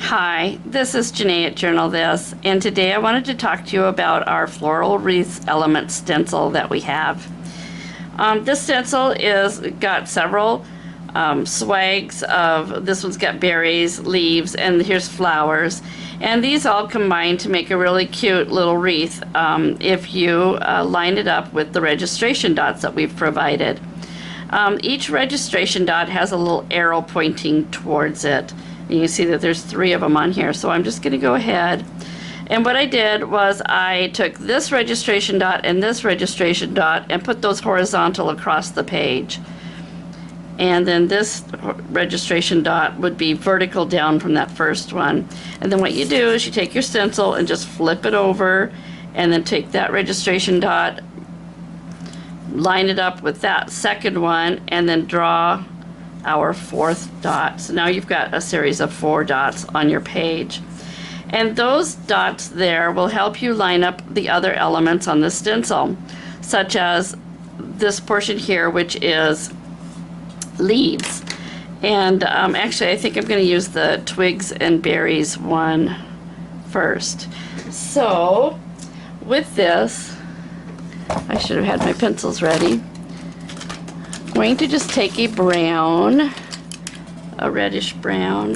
Hi, this is Janae at Journal This, and today I wanted to talk to you about our Floral Wreath element stencil that we have. This stencil is got several swags of, this one's got berries, leaves, and here's flowers. And these all combine to make a really cute little wreath if you line it up with the registration dots that we've provided. Each registration dot has a little arrow pointing towards it. You can see that there's 3 of them on here, so I'm just going to go ahead. And what I did was I took this registration dot and this registration dot and put those horizontal across the page. And then this registration dot would be vertical down from that first one. And then what you do is you take your stencil and just flip it over, and then take that registration dot, line it up with that second one, and then draw our 4th dot. So now you've got a series of 4 dots on your page. And those dots there will help you line up the other elements on the stencil, such as this portion here, which is leaves. And actually I think I'm going to use the twigs and berries one first. So with this, I should have had my pencils ready. I'm going to just take a brown, a reddish brown,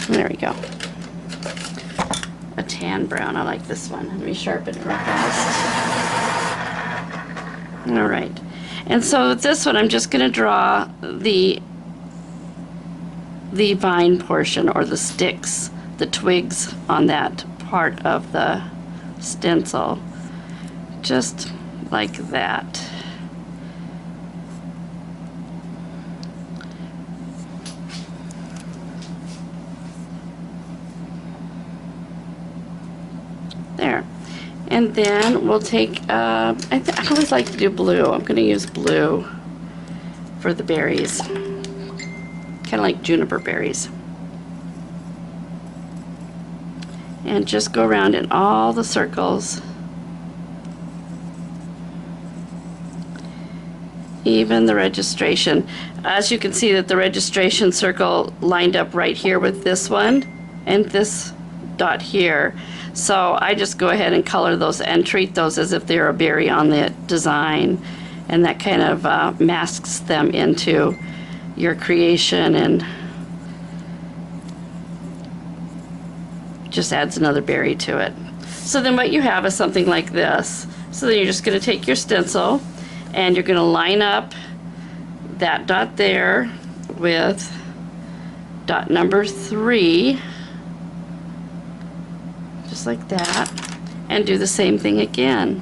there we go, a tan brown. I like this one. Let me sharpen it real fast. All right, and so with this one I'm just going to draw the vine portion, or the sticks, the twigs on that part of the stencil, just like that. There. And then we'll take, I always like to do blue. I'm going to use blue for the berries, kind of like juniper berries. And just go around in all the circles. Even the registration. As you can see that the registration circle lined up right here with this one and this dot here. So I just go ahead and color those and treat those as if they're a berry on the design, and that kind of masks them into your creation and just adds another berry to it. So then what you have is something like this. So then you're just going to take your stencil and you're going to line up that dot there with dot number 3, just like that, and do the same thing again.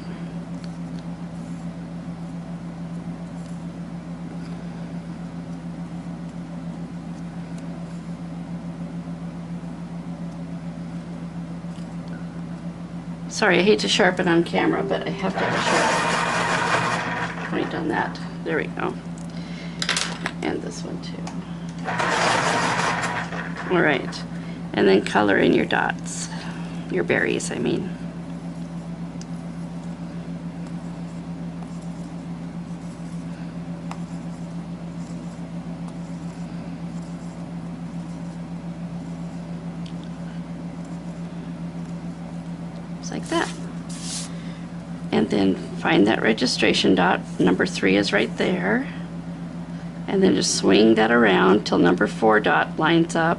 Sorry, I hate to sharpen on camera, but I have to have a sharp point on that. There we go. And this one too. All right, and then color in your dots, your berries, I mean. Just like that. And then find that registration dot. Number 3 is right there. And then just swing that around till number 4 dot lines up.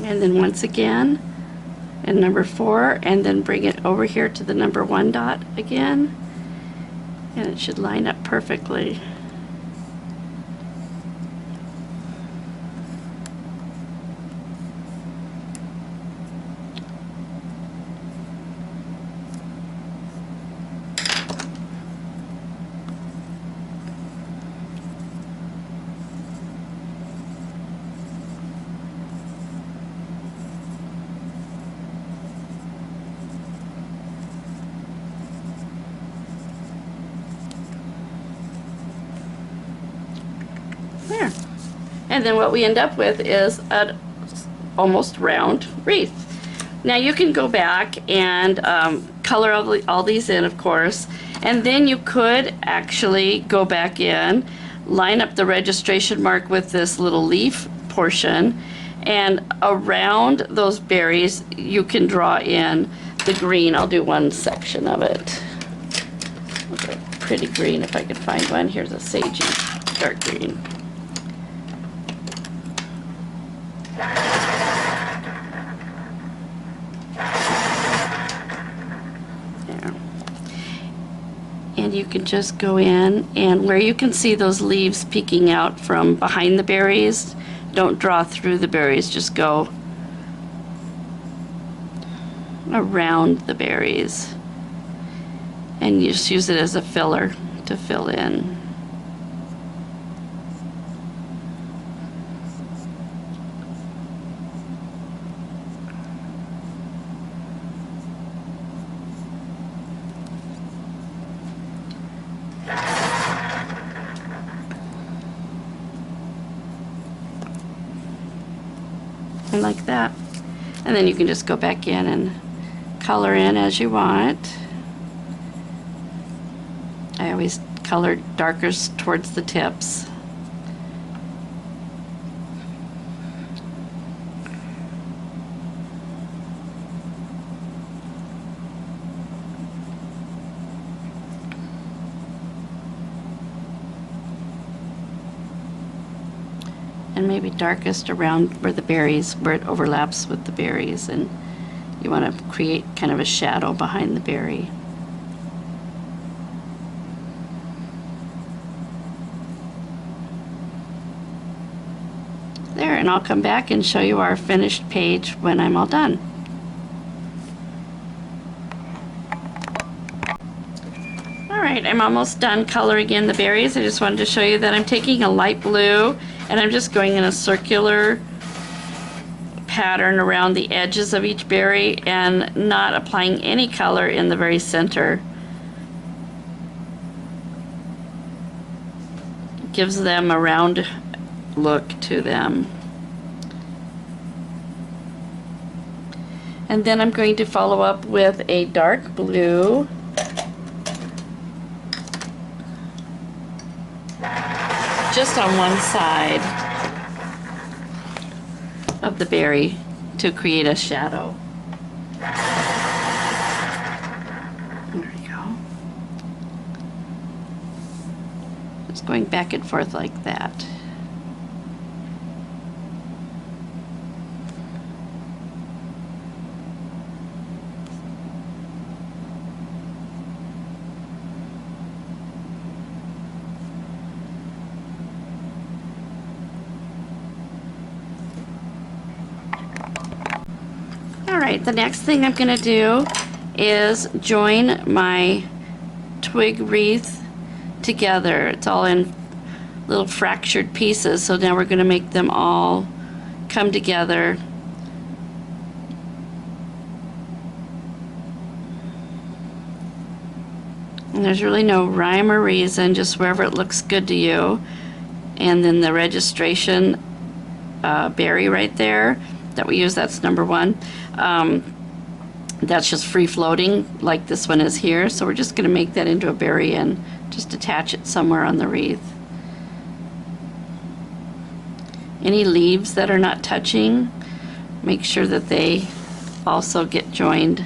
And then once again, and number 4, and then bring it over here to the number 1 dot again, and it should line up perfectly. There. And then what we end up with is an almost round wreath. Now you can go back and color all these in, of course, and then you could actually go back in, line up the registration mark with this little leaf portion, and around those berries you can draw in the green. I'll do one section of it. Look at a pretty green if I could find one. Here's a sagey dark green. And you can just go in, and where you can see those leaves peeking out from behind the berries, don't draw through the berries, just go around the berries. And you just use it as a filler to fill in. And like that. And then you can just go back in and color in as you want. I always color darker towards the tips. And maybe darkest around where the berries, where it overlaps with the berries, and you want to create kind of a shadow behind the berry. There, and I'll come back and show you our finished page when I'm all done. Alright, I'm almost done coloring in the berries. I just wanted to show you that I'm taking a light blue and I'm just going in a circular pattern around the edges of each berry and not applying any color in the very center. It gives them a round look to them. And then I'm going to follow up with a dark blue. Just on one side of the berry to create a shadow. There we go. Just going back and forth like that. Alright, the next thing I'm going to do is join my twig wreath together. It's all in little fractured pieces, so now we're going to make them all come together. And there's really no rhyme or reason, just wherever it looks good to you. And then the registration berry right there that we use, that's number 1. That's just free floating like this one is here, so we're just going to make that into a berry and just attach it somewhere on the wreath. Any leaves that are not touching, make sure that they also get joined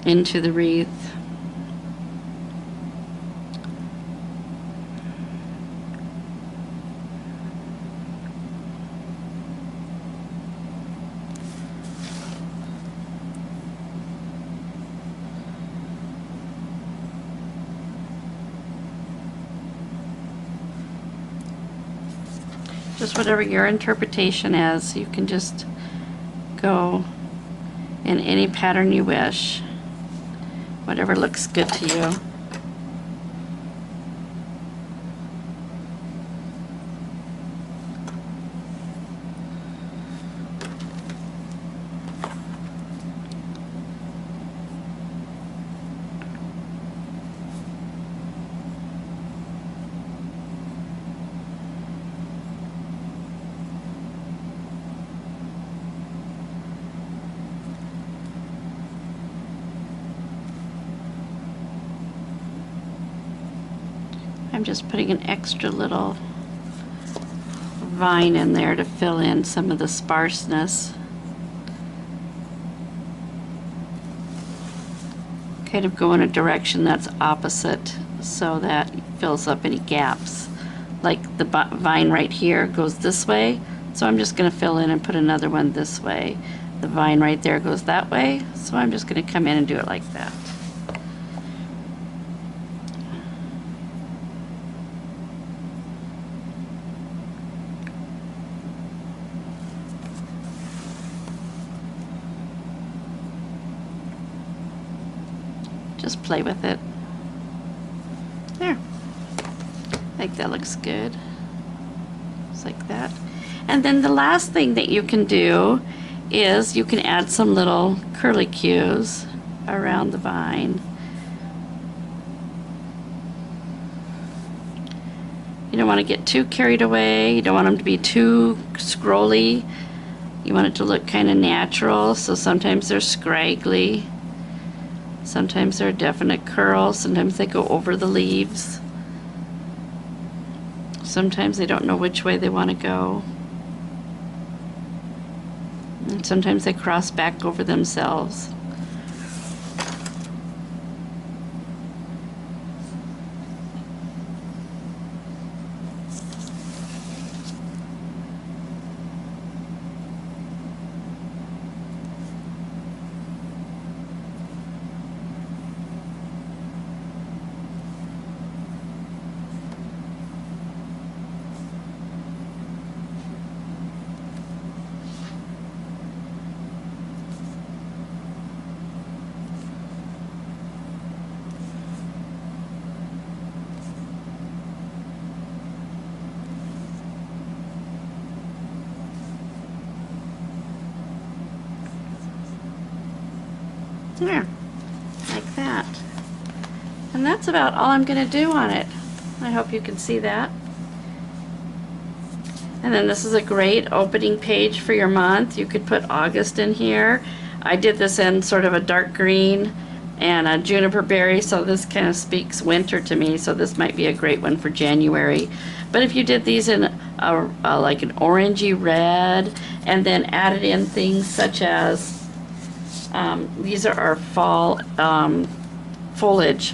into the wreath. Just whatever your interpretation is, you can just go in any pattern you wish, whatever looks good to you. I'm just putting an extra little vine in there to fill in some of the sparseness. Kind of go in a direction that's opposite so that it fills up any gaps. Like the vine right here goes this way, so I'm just going to fill in and put another one this way. The vine right there goes that way, so I'm just going to come in and do it like that. Just play with it. There. I think that looks good. Just like that. And then the last thing that you can do is you can add some little curlicues around the vine. You don't want to get too carried away. You don't want them to be too scrolly. You want it to look kind of natural, so sometimes they're scraggly. Sometimes they're a definite curl. Sometimes they go over the leaves. Sometimes they don't know which way they want to go. And sometimes they cross back over themselves. There, like that. And that's about all I'm going to do on it. I hope you can see that. And then this is a great opening page for your month. You could put August in here. I did this in sort of a dark green and a juniper berry, so this kind of speaks winter to me, so this might be a great one for January. But if you did these in like an orangey red and then added in things such as these are our fall foliage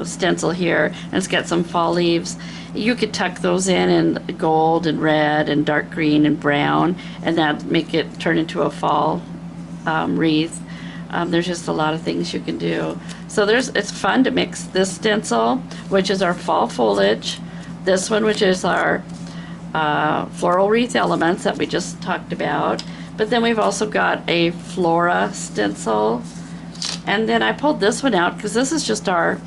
stencil here, and it's got some fall leaves. You could tuck those in gold and red and dark green and brown, and that make it turn into a fall wreath. There's just a lot of things you can do. So it's fun to mix this stencil, which is our fall foliage, this one, which is our floral wreath elements that we just talked about. But then we've also got a flora stencil. And then I pulled this one out because this is just our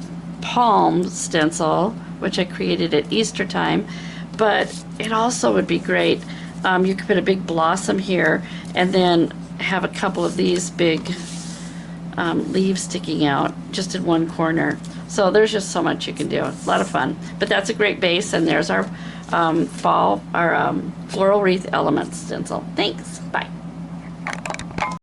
palm stencil, which I created at Easter time. But it also would be great. You could put a big blossom here and then have a couple of these big leaves sticking out just in one corner. So there's just so much you can do. A lot of fun. But that's a great base, and there's our floral wreath elements stencil. Thanks. Bye.